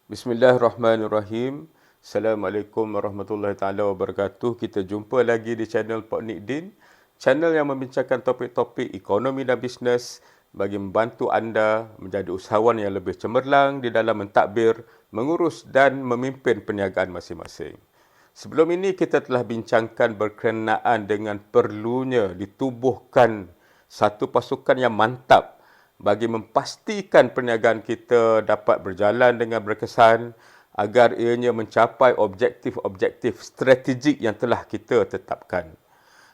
Bismillahirrahmanirrahim. Assalamualaikum warahmatullahi taala wabarakatuh. Kita jumpa lagi di channel Pak Nikdin, channel yang membincangkan topik-topik ekonomi dan bisnes bagi membantu anda menjadi usahawan yang lebih cemerlang di dalam mentadbir, mengurus dan memimpin perniagaan masing-masing. Sebelum ini kita telah bincangkan berkenaan dengan perlunya ditubuhkan satu pasukan yang mantap bagi memastikan perniagaan kita dapat berjalan dengan berkesan agar ianya mencapai objektif-objektif strategik yang telah kita tetapkan.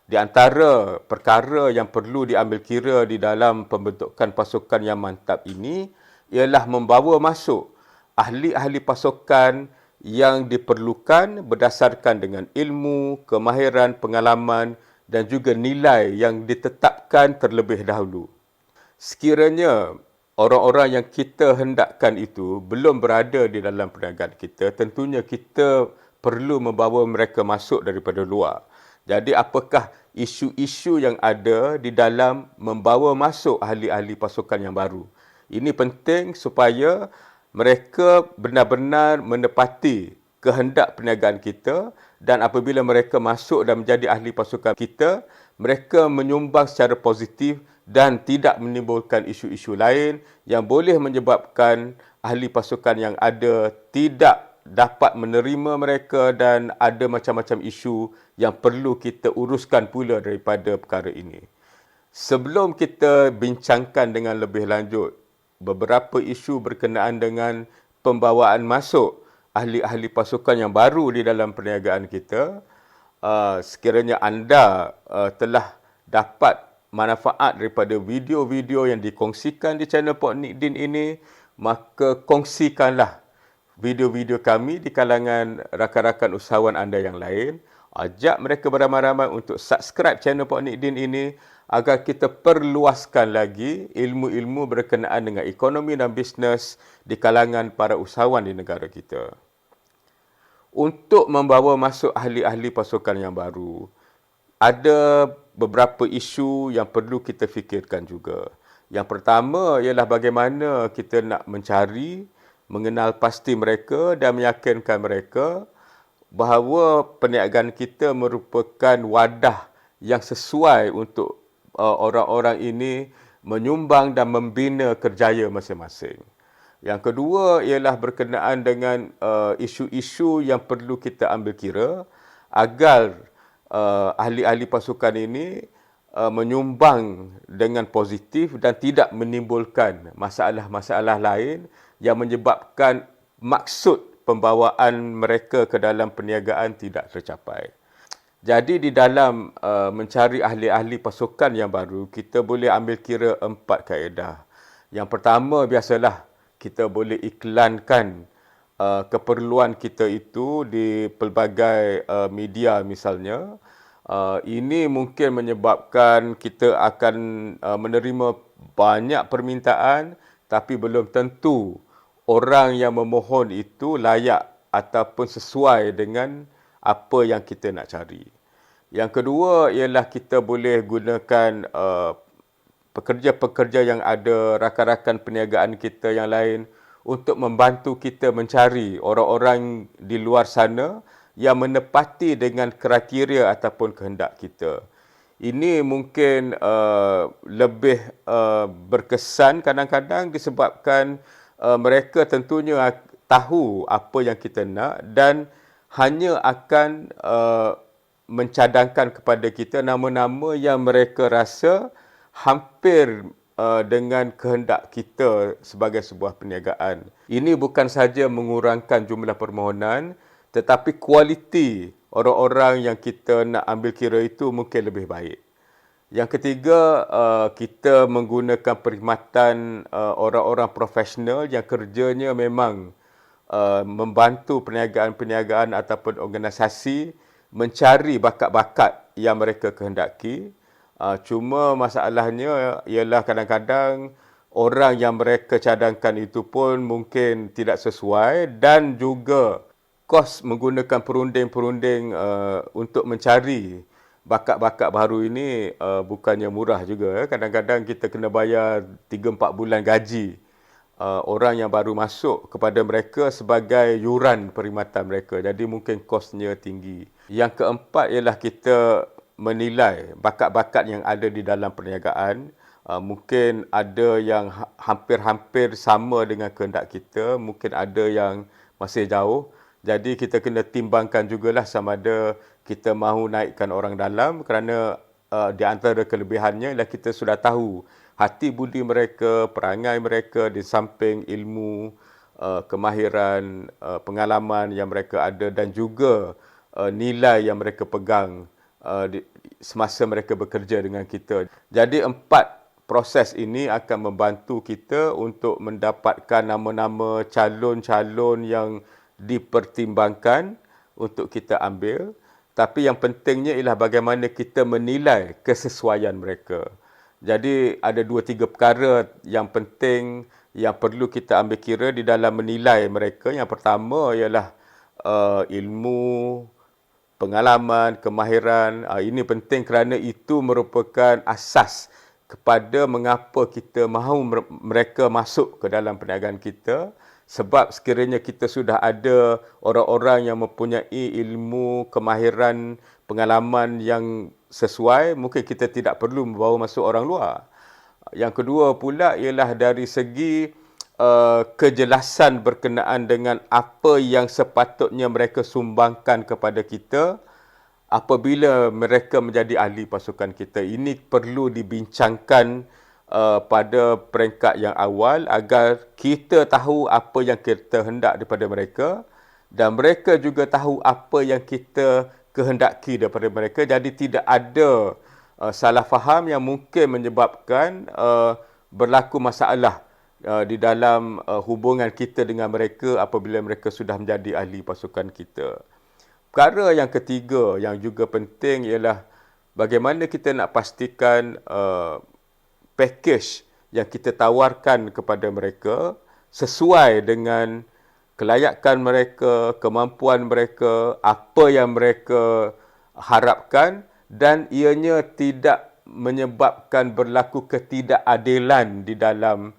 Di antara perkara yang perlu diambil kira di dalam pembentukan pasukan yang mantap ini ialah membawa masuk ahli-ahli pasukan yang diperlukan berdasarkan dengan ilmu, kemahiran, pengalaman dan juga nilai yang ditetapkan terlebih dahulu. Sekiranya orang-orang yang kita hendakkan itu belum berada di dalam perniagaan kita, tentunya kita perlu membawa mereka masuk daripada luar. Jadi apakah isu-isu yang ada di dalam membawa masuk ahli-ahli pasukan yang baru? Ini penting supaya mereka benar-benar menepati kehendak perniagaan kita dan apabila mereka masuk dan menjadi ahli pasukan kita, mereka menyumbang secara positif dan tidak menimbulkan isu-isu lain yang boleh menyebabkan ahli pasukan yang ada tidak dapat menerima mereka dan ada macam-macam isu yang perlu kita uruskan pula daripada perkara ini. Sebelum kita bincangkan dengan lebih lanjut beberapa isu berkenaan dengan pembawaan masuk ahli-ahli pasukan yang baru di dalam perniagaan kita, sekiranya anda telah dapat manfaat daripada video-video yang dikongsikan di channel Pak Nikdin ini, maka kongsikanlah video-video kami di kalangan rakan-rakan usahawan anda yang lain. Ajak mereka beramai-ramai untuk subscribe channel Pak Nikdin ini agar kita perluaskan lagi ilmu-ilmu berkenaan dengan ekonomi dan bisnes di kalangan para usahawan di negara kita. Untuk membawa masuk ahli-ahli pasukan yang baru, ada beberapa isu yang perlu kita fikirkan juga. Yang pertama ialah bagaimana kita nak mencari, mengenal pasti mereka dan meyakinkan mereka bahawa perniagaan kita merupakan wadah yang sesuai untuk orang-orang ini menyumbang dan membina kerjaya masing-masing. Yang kedua ialah berkenaan dengan isu-isu yang perlu kita ambil kira agar ahli-ahli pasukan ini menyumbang dengan positif dan tidak menimbulkan masalah-masalah lain yang menyebabkan maksud pembawaan mereka ke dalam perniagaan tidak tercapai. Jadi di dalam mencari ahli-ahli pasukan yang baru, kita boleh ambil kira 4 kaedah. Yang pertama, biasalah kita boleh iklankan keperluan kita itu di pelbagai media misalnya. Ini mungkin menyebabkan kita akan menerima banyak permintaan tapi belum tentu orang yang memohon itu layak ataupun sesuai dengan apa yang kita nak cari. Yang kedua ialah kita boleh gunakan pekerja-pekerja yang ada, rakan-rakan perniagaan kita yang lain untuk membantu kita mencari orang-orang di luar sana yang menepati dengan kriteria ataupun kehendak kita. Ini mungkin lebih berkesan kadang-kadang disebabkan mereka tentunya tahu apa yang kita nak dan hanya akan mencadangkan kepada kita nama-nama yang mereka rasa hampir dengan kehendak kita sebagai sebuah perniagaan. Ini bukan sahaja mengurangkan jumlah permohonan, tetapi kualiti orang-orang yang kita nak ambil kira itu mungkin lebih baik. Yang ketiga, kita menggunakan perkhidmatan orang-orang profesional yang kerjanya memang membantu perniagaan-perniagaan ataupun organisasi mencari bakat-bakat yang mereka kehendaki. Cuma masalahnya ialah kadang-kadang orang yang mereka cadangkan itu pun mungkin tidak sesuai dan juga kos menggunakan perunding-perunding untuk mencari bakat-bakat baru ini bukannya murah juga. Kadang-kadang kita kena bayar 3-4 bulan gaji orang yang baru masuk kepada mereka sebagai yuran perkhidmatan mereka. Jadi mungkin kosnya tinggi. Yang keempat ialah kita menilai bakat-bakat yang ada di dalam perniagaan. Mungkin ada yang hampir-hampir sama dengan kehendak kita, mungkin ada yang masih jauh. Jadi kita kena timbangkan jugalah sama ada kita mahu naikkan orang dalam kerana di antara kelebihannya ialah kita sudah tahu hati budi mereka, perangai mereka di samping ilmu, kemahiran, pengalaman yang mereka ada dan juga nilai yang mereka pegang semasa mereka bekerja dengan kita. Jadi 4 proses ini akan membantu kita untuk mendapatkan nama-nama calon-calon yang dipertimbangkan untuk kita ambil. Tapi yang pentingnya ialah bagaimana kita menilai kesesuaian mereka. Jadi ada 2-3 perkara yang penting yang perlu kita ambil kira di dalam menilai mereka. Yang pertama ialah ilmu, pengalaman, kemahiran. Ini penting kerana itu merupakan asas kepada mengapa kita mahu mereka masuk ke dalam perniagaan kita. Sebab sekiranya kita sudah ada orang-orang yang mempunyai ilmu, kemahiran, pengalaman yang sesuai, mungkin kita tidak perlu membawa masuk orang luar. Yang kedua pula ialah dari segi kejelasan berkenaan dengan apa yang sepatutnya mereka sumbangkan kepada kita apabila mereka menjadi ahli pasukan kita. Ini perlu dibincangkan pada peringkat yang awal agar kita tahu apa yang kita hendak daripada mereka dan mereka juga tahu apa yang kita kehendaki daripada mereka. Jadi tidak ada salah faham yang mungkin menyebabkan berlaku masalah di dalam hubungan kita dengan mereka apabila mereka sudah menjadi ahli pasukan kita. Perkara yang ketiga yang juga penting ialah bagaimana kita nak pastikan package yang kita tawarkan kepada mereka sesuai dengan kelayakan mereka, kemampuan mereka, apa yang mereka harapkan dan ianya tidak menyebabkan berlaku ketidakadilan di dalam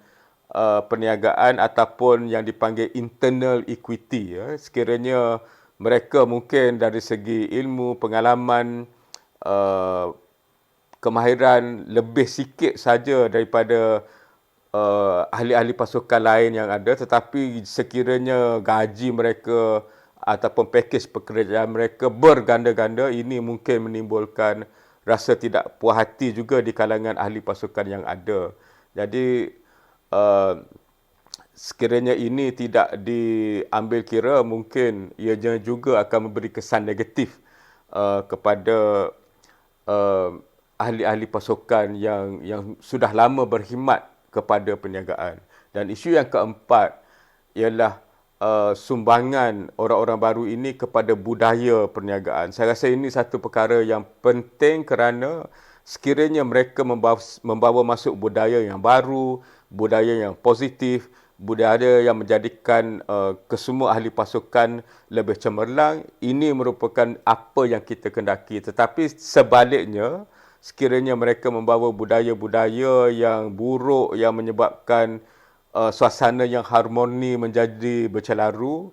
perniagaan ataupun yang dipanggil internal equity. Sekiranya mereka mungkin dari segi ilmu, pengalaman, kemahiran lebih sikit saja daripada ahli-ahli pasukan lain yang ada, tetapi sekiranya gaji mereka ataupun pakej pekerjaan mereka berganda-ganda, ini mungkin menimbulkan rasa tidak puas hati juga di kalangan ahli pasukan yang ada. Jadi sekiranya ini tidak diambil kira, mungkin ianya juga akan memberi kesan negatif kepada ahli-ahli pasukan yang sudah lama berkhidmat kepada perniagaan. Dan isu yang keempat ialah sumbangan orang-orang baru ini kepada budaya perniagaan. Saya rasa ini satu perkara yang penting kerana sekiranya mereka membawa masuk budaya yang baru, budaya yang positif, budaya yang menjadikan kesemua ahli pasukan lebih cemerlang, ini merupakan apa yang kita kendaki. Tetapi sebaliknya, sekiranya mereka membawa budaya-budaya yang buruk yang menyebabkan suasana yang harmoni menjadi bercelaru,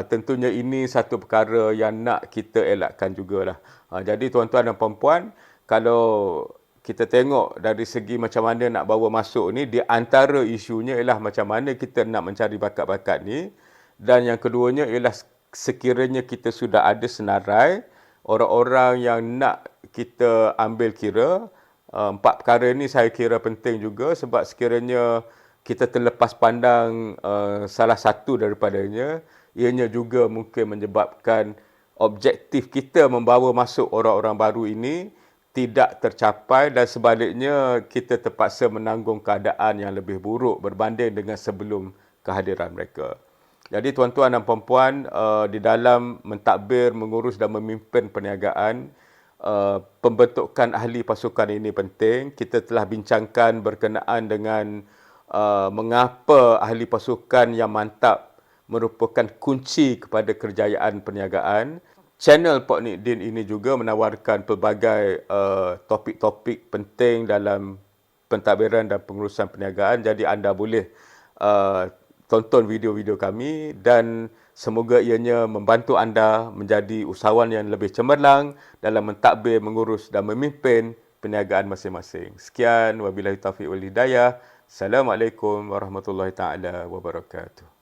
tentunya ini satu perkara yang nak kita elakkan jugalah. Jadi tuan-tuan dan puan-puan, kalau kita tengok dari segi macam mana nak bawa masuk ni, di antara isunya ialah macam mana kita nak mencari bakat-bakat ni, dan yang keduanya ialah sekiranya kita sudah ada senarai orang-orang yang nak kita ambil kira. 4 perkara ni saya kira penting juga, sebab sekiranya kita terlepas pandang salah satu daripadanya, ianya juga mungkin menyebabkan objektif kita membawa masuk orang-orang baru ini tidak tercapai dan sebaliknya kita terpaksa menanggung keadaan yang lebih buruk berbanding dengan sebelum kehadiran mereka. Jadi tuan-tuan dan puan-puan, di dalam mentadbir, mengurus dan memimpin perniagaan, pembentukan ahli pasukan ini penting. Kita telah bincangkan berkenaan dengan mengapa ahli pasukan yang mantap merupakan kunci kepada kerjayaan perniagaan. Channel Pak Nikdin ini juga menawarkan pelbagai topik-topik penting dalam pentadbiran dan pengurusan perniagaan. Jadi anda boleh tonton video-video kami dan semoga ianya membantu anda menjadi usahawan yang lebih cemerlang dalam mentadbir, mengurus dan memimpin perniagaan masing-masing. Sekian, wabillahi taufiq wal hidayah. Assalamualaikum warahmatullahi taala wabarakatuh.